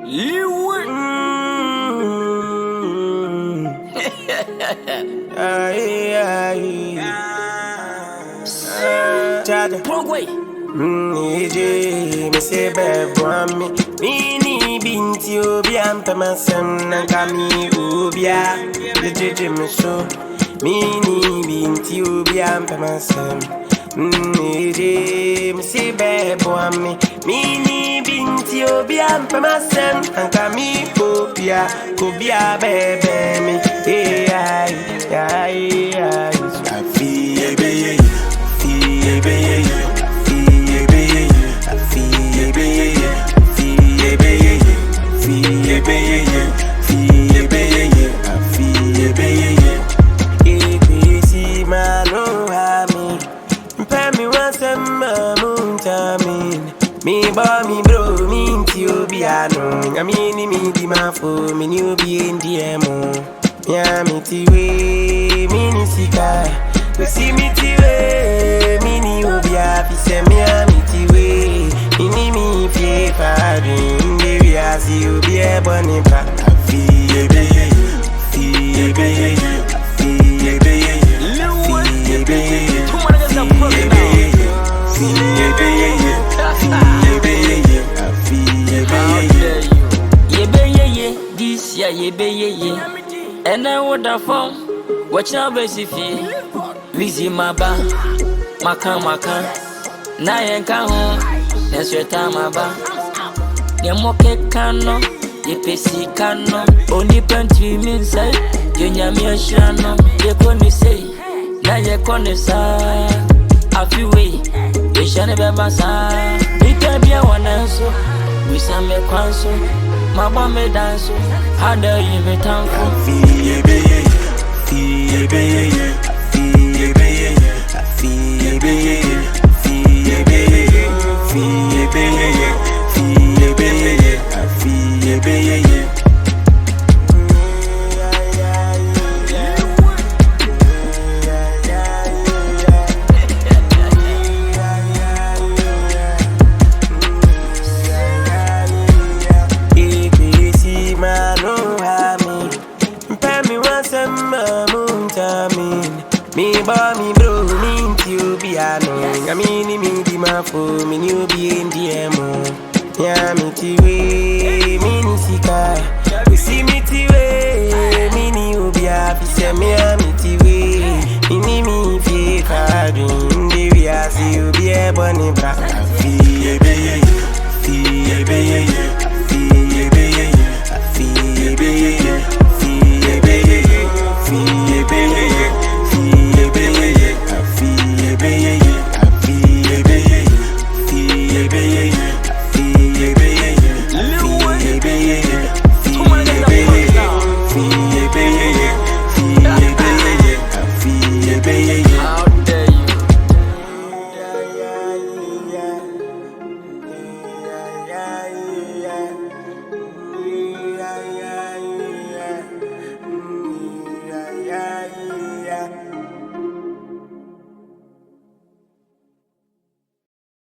Leeward. Broadway. Me say bad for me. Mini binti obi ampema sem na kami obia. The me so. Mini binti obi ampema sem. Me say bad for me. Mini binti obi ampema sem na kami obia. Obia bebe me. Hey ay. I feel baby. Me bro, me inti obiano. I mean, me di ma fo, me new be in DMO. Ya me tiwe, me ni sika. We see me tiwe, me ni obia. Fi se me a me tiwe, me ni mi pie fadin. Baby I see you be a bunny pa. Fie be, this year ye be ye, and I would have found what your basic fee. Busy my ba, maka, na yanka home, that's your time about. Yamoke cano, ye pesi cano, only country means say, Junyamia Shano, ye couldn't say, na ye couldn't say, a few way, ye shan't ever say, it can be a one answer, we some me console. My mama dance, how do you be thankful? Me bro, me inti obiano. I mean, me di ma fo, me new be in DMO. Ya me tiwe, me ni sika. We see me tiwe, me ni obia. Fi se me a me tiwe, me ni mi fie fadin. Baby I see you be a bunny bra. Fie be.